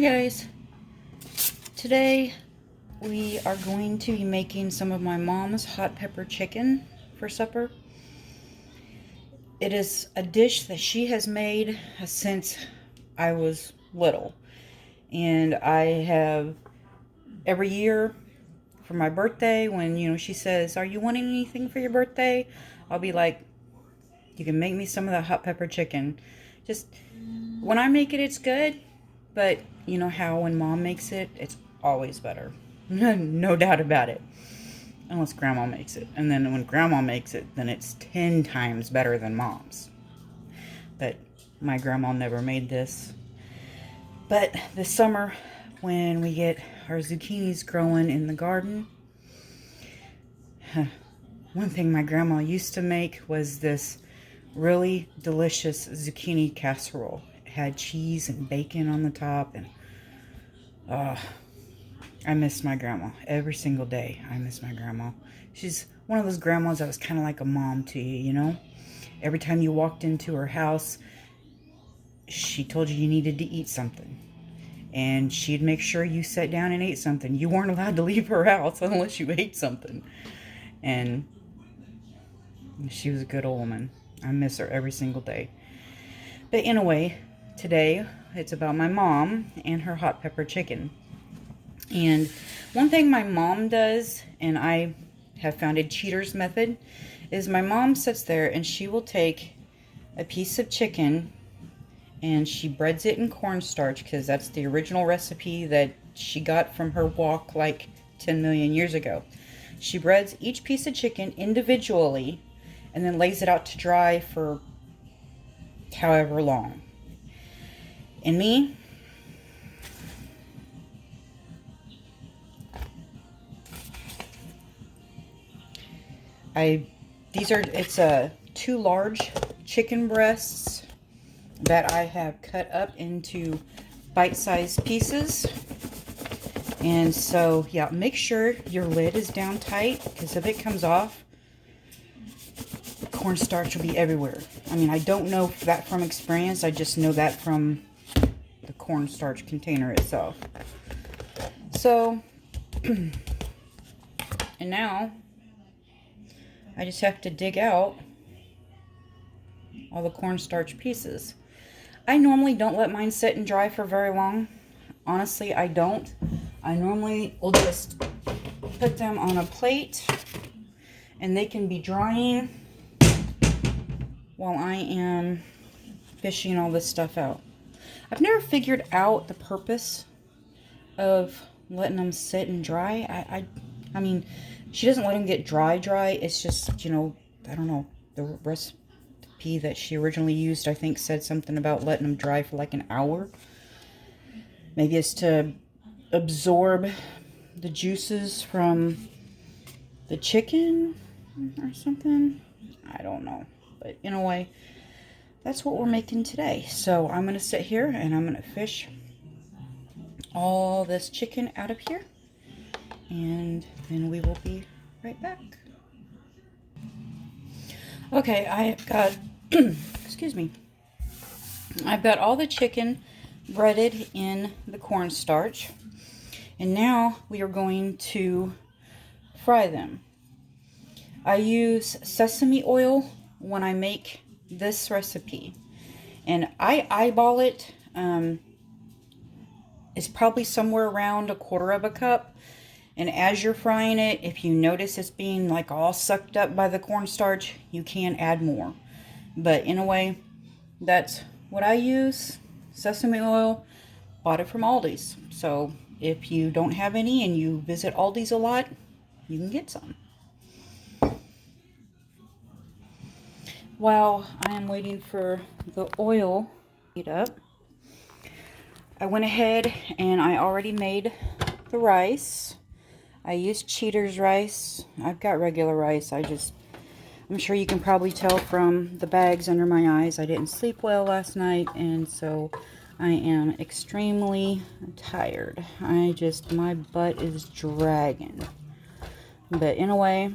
guys, today we are going to be making some of my mom's hot pepper chicken for supper. It is a dish that she has made since I was little, and I have every year for my birthday when she says, "Are you wanting anything for your birthday?" I'll be like, "You can make me some of the hot pepper chicken." Just when I make it, it's good. But you know how when Mom makes it, it's always better. No doubt about it. Unless Grandma makes it. And then when Grandma makes it, then it's 10 times better than Mom's. But my grandma never made this. But this summer, when we get our zucchinis growing in the garden, one thing my grandma used to make was this really delicious zucchini casserole. Had cheese and bacon on the top, and I miss my grandma every single day. I miss my grandma. She's one of those grandmas that was kind of like a mom to you, Every time you walked into her house, she told you needed to eat something, and she'd make sure you sat down and ate something. You weren't allowed to leave her house unless you ate something, and she was a good old woman. I miss her every single day. But anyway, today it's about my mom and her hot pepper chicken. And one thing my mom does, and I have found a cheater's method, is my mom sits there and she will take a piece of chicken and she breads it in cornstarch, because that's the original recipe that she got from her walk like 10 million years ago. She breads each piece of chicken individually and then lays it out to dry for however long. And me, it's 2 large chicken breasts that I have cut up into bite-sized pieces. And so, yeah, make sure your lid is down tight, because if it comes off, cornstarch will be everywhere. I mean, I don't know that from experience. I just know that from the cornstarch container itself. So, and now I just have to dig out all the cornstarch pieces. I normally don't let mine sit and dry for very long. Honestly, I don't. I normally will just put them on a plate and they can be drying while I am fishing all this stuff out. I've never figured out the purpose of letting them sit and dry. I mean, she doesn't let them get dry. It's just, I don't know, the recipe that she originally used, I think, said something about letting them dry for like an hour. Maybe it's to absorb the juices from the chicken or something. I don't know. But anyway, that's what we're making today. So I'm going to sit here and I'm going to fish all this chicken out of here. And then we will be right back. Okay, I've got, excuse me. I've got all the chicken breaded in the cornstarch. And now we are going to fry them. I use sesame oil when I make this recipe, and I eyeball it. It's probably somewhere around 1/4 cup, and as you're frying it, if you notice it's being like all sucked up by the cornstarch, you can add more. But anyway, that's what I use. Sesame oil. Bought it from Aldi's, so if you don't have any and you visit Aldi's a lot, you can get some. While I am waiting for the oil to heat up, I went ahead and I already made the rice. I used cheater's rice. I've got regular rice. I'm sure you can probably tell from the bags under my eyes. I didn't sleep well last night, and so I am extremely tired. My butt is dragging. But anyway,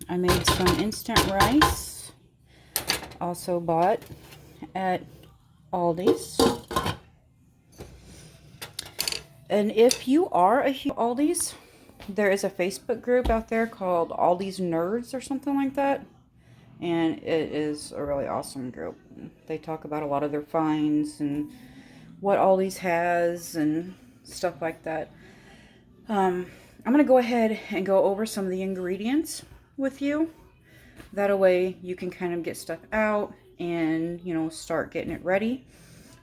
I made some instant rice. Also bought at Aldi's. And if you are a huge Aldi's, there is a Facebook group out there called Aldi's Nerds or something like that. And it is a really awesome group. They talk about a lot of their finds and what Aldi's has and stuff like that. I'm going to go ahead and go over some of the ingredients with you. That way you can kind of get stuff out and, you know, start getting it ready.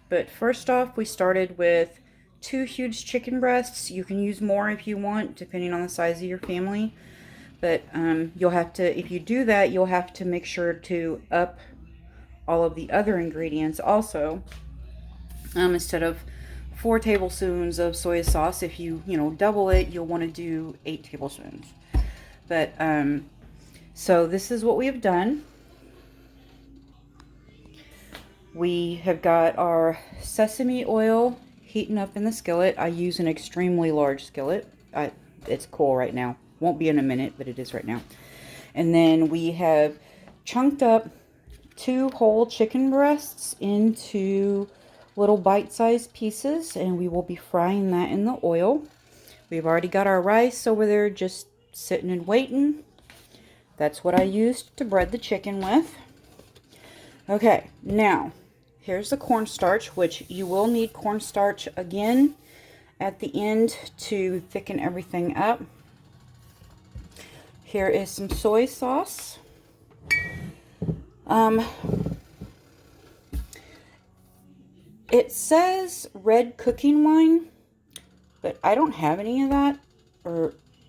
But first off, we started with 2 huge chicken breasts. You can use more if you want, depending on the size of your family. But you'll have to, if you do that, you'll have to make sure to up all of the other ingredients also. Instead of 4 tablespoons of soy sauce, if you double it, you'll want to do 8 tablespoons. But so this is what we have done. We have got our sesame oil heating up in the skillet. I use an extremely large skillet. It's cool right now. Won't be in a minute, but it is right now. And then we have chunked up 2 whole chicken breasts into little bite-sized pieces, and we will be frying that in the oil. We've already got our rice over there just sitting and waiting. That's what I used to bread the chicken with. Okay, now here's the cornstarch, which you will need cornstarch again at the end to thicken everything up. Here is some soy sauce. It says red cooking wine, but I don't have any of that,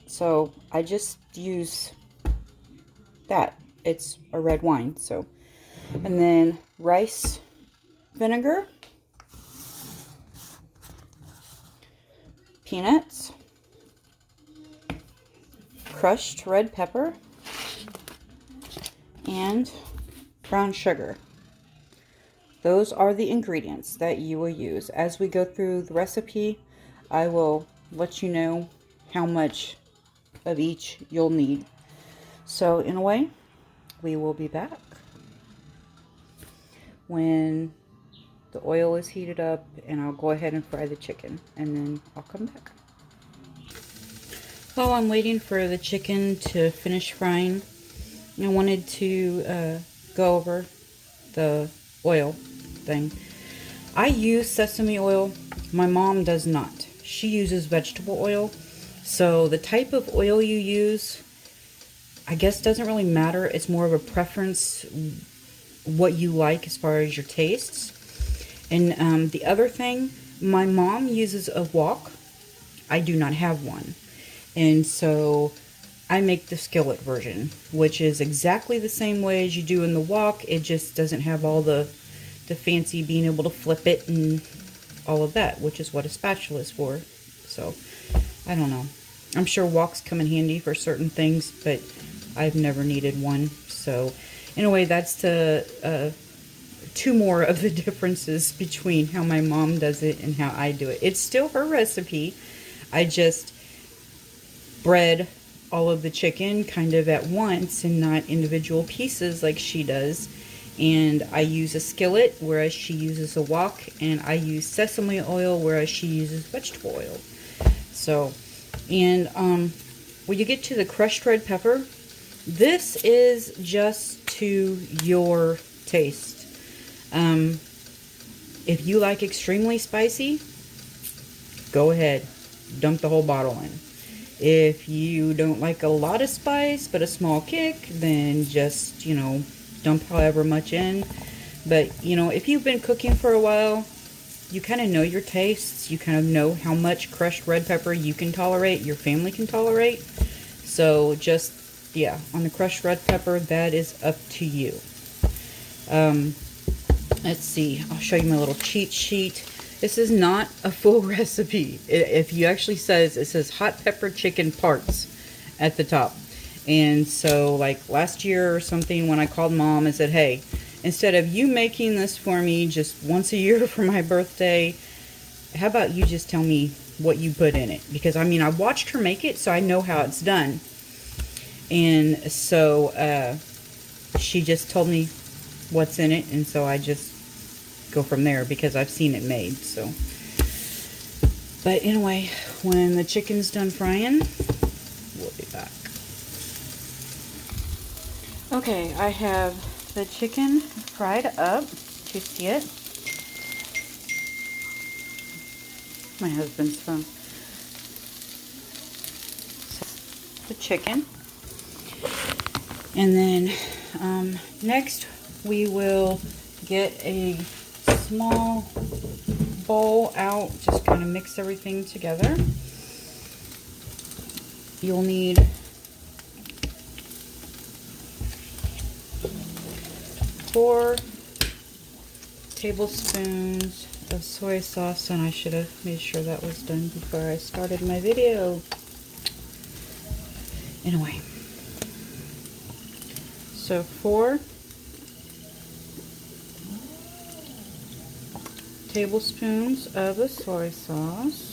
so I just use that. It's a red wine, so. And then rice vinegar, peanuts, crushed red pepper, and brown sugar. Those are the ingredients that you will use. As we go through the recipe, I will let you know how much of each you'll need. So in a way, we will be back when the oil is heated up, and I'll go ahead and fry the chicken, and then I'll come back. While I'm waiting for the chicken to finish frying, I wanted to go over the oil thing. I use sesame oil. My mom does not. She uses vegetable oil. So the type of oil you use, I guess, doesn't really matter. It's more of a preference, what you like as far as your tastes. And the other thing, my mom uses a wok. I do not have one. And so I make the skillet version, which is exactly the same way as you do in the wok. It just doesn't have all the fancy being able to flip it and all of that, which is what a spatula is for. So, I don't know. I'm sure woks come in handy for certain things, but I've never needed one. So, in a way, that's the 2 more of the differences between how my mom does it and how I do it. It's still her recipe. I just bread all of the chicken kind of at once and not individual pieces like she does. And I use a skillet, whereas she uses a wok, and I use sesame oil, whereas she uses vegetable oil. So, and when you get to the crushed red pepper, this is just to your taste. If you like extremely spicy, go ahead, dump the whole bottle in. If you don't like a lot of spice but a small kick, then just, dump however much in. But, if you've been cooking for a while, you kind of know your tastes. You kind of know how much crushed red pepper you can tolerate, your family can tolerate. So just, yeah, on the crushed red pepper, that is up to you. Let's see. I'll show you my little cheat sheet. This is not a full recipe. If you actually it says hot pepper chicken parts at the top. And so, like last year or something, when I called Mom and said, hey, instead of you making this for me just once a year for my birthday, how about you just tell me what you put in it? Because, I watched her make it, so I know how it's done. And so, she just told me what's in it, and so I just go from there because I've seen it made. So But anyway, when the chicken's done frying, we'll be back. Okay, I have the chicken fried up. Do you see it? My husband's phone. So, the chicken. And then next we will get a small bowl out, just kind of mix everything together. You'll need 4 tablespoons of soy sauce, and I should have made sure that was done before I started my video. Anyway, so 4 tablespoons of the soy sauce.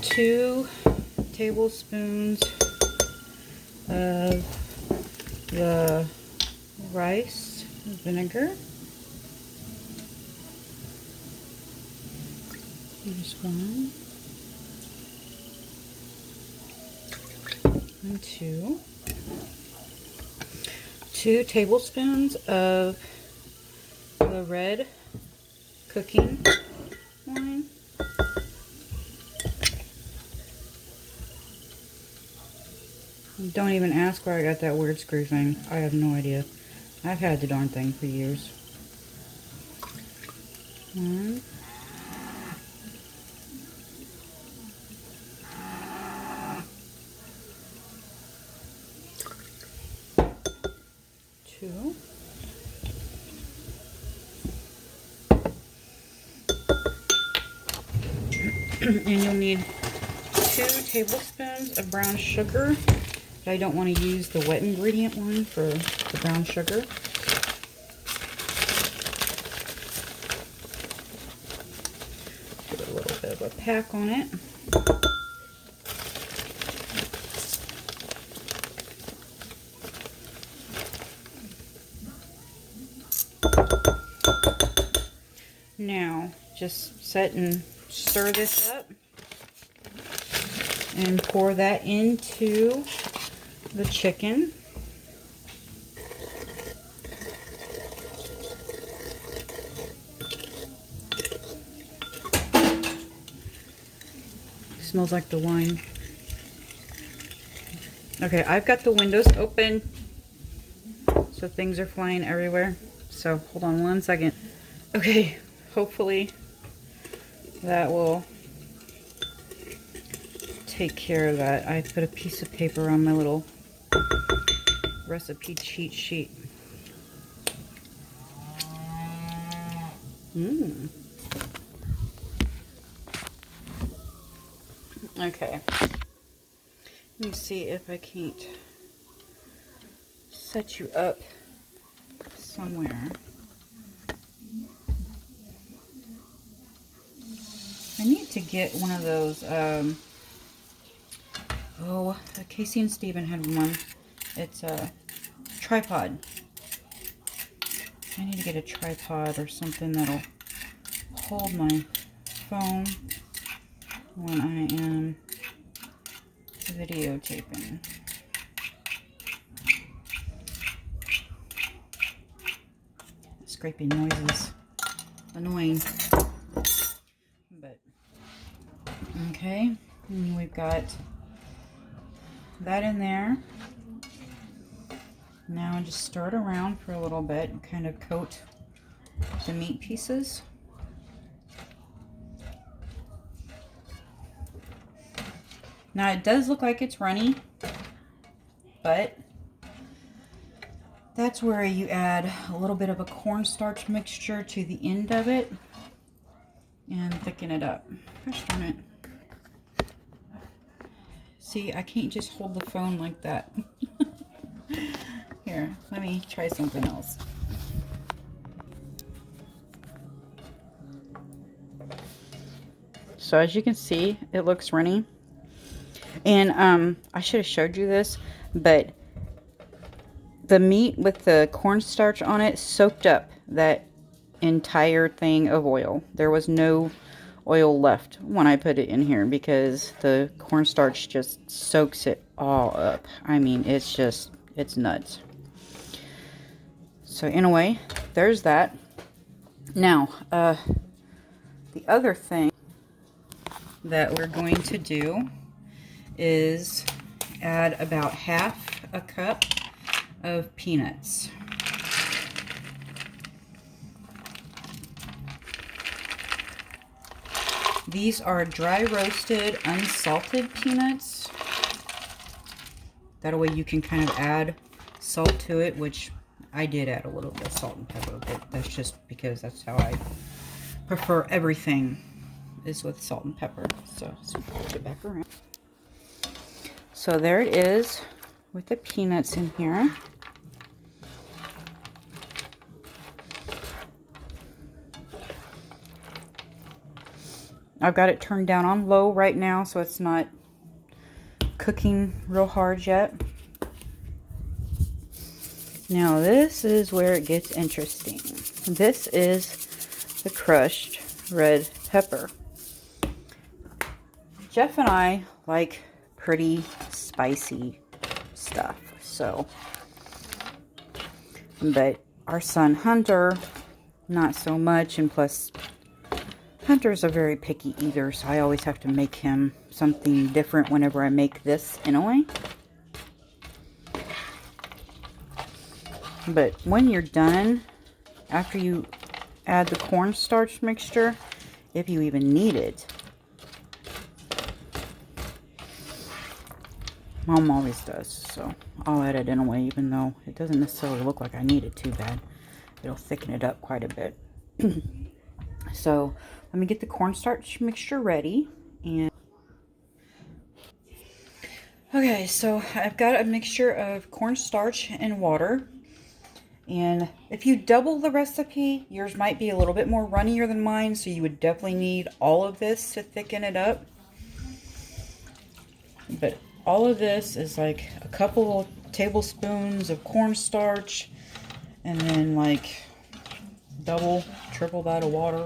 2 tablespoons of the rice vinegar. Just 1 and 2. 2 tablespoons of the red cooking wine. Don't even ask where I got that weird screw thing. I have no idea. I've had the darn thing for years. 1. 2. And you'll need 2 tablespoons of brown sugar. But I don't want to use the wet ingredient one for the brown sugar. Put a little bit of a pack on it. Now, just set and stir this up and pour that into the chicken. Smells like the wine. Okay, I've got the windows open, so things are flying everywhere. So hold on 1 second. Okay, hopefully that will take care of that. I put a piece of paper on my little recipe cheat sheet. Okay. Let me see if I can't set you up somewhere. I need to get one of those, Casey and Steven had one. It's a tripod. I need to get a tripod or something that'll hold my phone when I am videotaping. Scraping noises. Annoying. But, okay. And we've got that in there. Now just stir it around for a little bit and kind of coat the meat pieces. Now it does look like it's runny, but that's where you add a little bit of a cornstarch mixture to the end of it and thicken it up. Gosh darn it. See, I can't just hold the phone like that. Here, let me try something else. So as you can see, it looks runny. And I should have showed you this, but the meat with the cornstarch on it soaked up that entire thing of oil. There was no oil left when I put it in here because the cornstarch just soaks it all up. I mean, it's nuts. So anyway, there's that. Now, the other thing that we're going to do is add about half a cup of peanuts. These are dry roasted, unsalted peanuts. That way you can kind of add salt to it, which I did add a little bit of salt and pepper, but that's just because that's how I prefer everything, is with salt and pepper. So let's put it back around. So there it is with the peanuts in here. I've got it turned down on low right now, so it's not cooking real hard yet. Now this is where it gets interesting. This is the crushed red pepper. Jeff and I like pretty spicy stuff, so, but our son Hunter, not so much, and plus Hunter's a very picky eater, so I always have to make him something different whenever I make this anyway. But when you're done, after you add the cornstarch mixture, if you even need it, Mom always does, so I'll add it anyway, even though it doesn't necessarily look like I need it too bad. It'll thicken it up quite a bit. So let me get the cornstarch mixture ready. And okay, so I've got a mixture of cornstarch and water. And if you double the recipe, yours might be a little bit more runnier than mine, so you would definitely need all of this to thicken it up. But all of this is like a couple of tablespoons of cornstarch, and then like double, triple that of water.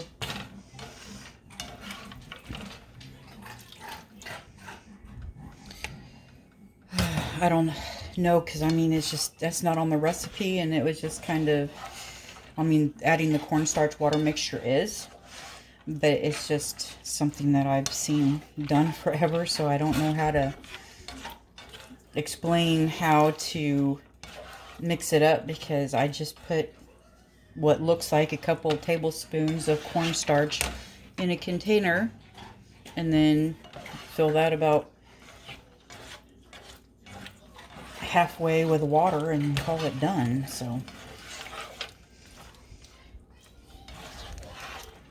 I don't know, because I mean, it's just, that's not on the recipe, and it was just kind of, I mean, adding the cornstarch water mixture is, but it's just something that I've seen done forever, so I don't know how to explain how to mix it up, because I just put what looks like a couple tablespoons of cornstarch in a container, and then fill that about halfway with water and call it done. So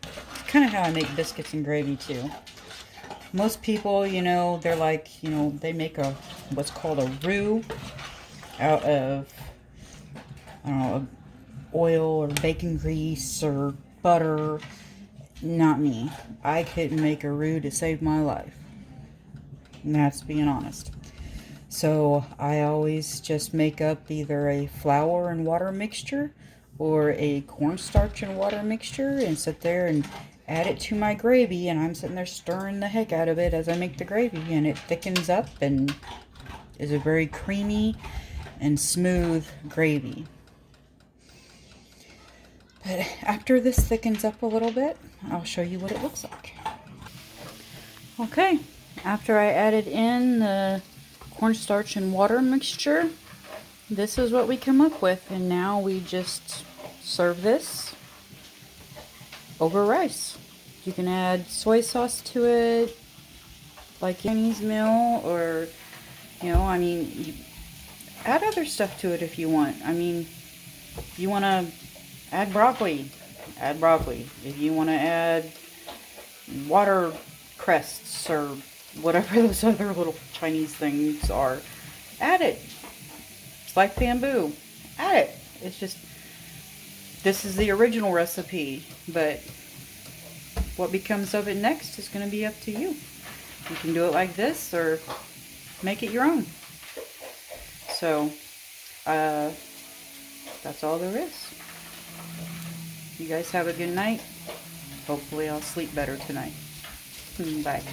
it's kind of how I make biscuits and gravy too. Most people, you know, they're like, you know, they make a what's called a roux out of, I don't know, oil or bacon grease or butter. Not me. I couldn't make a roux to save my life, and that's being honest. So I always just make up either a flour and water mixture or a cornstarch and water mixture and sit there and add it to my gravy, and I'm sitting there stirring the heck out of it as I make the gravy, and it thickens up and is a very creamy and smooth gravy. But after this thickens up a little bit, I'll show you what it looks like. Okay, after I added in the cornstarch and water mixture, this is what we come up with, and now we just serve this over rice. You can add soy sauce to it, like Chinese meal, or, you know, I mean, you add other stuff to it if you want. I mean, if you want to add broccoli, add broccoli. If you want to add water crests or whatever those other little Chinese things are, add it. It's like bamboo. Add it. It's just, this is the original recipe, but what becomes of it next is going to be up to you. You can do it like this, or make it your own. So, that's all there is. You guys have a good night. Hopefully I'll sleep better tonight. Bye.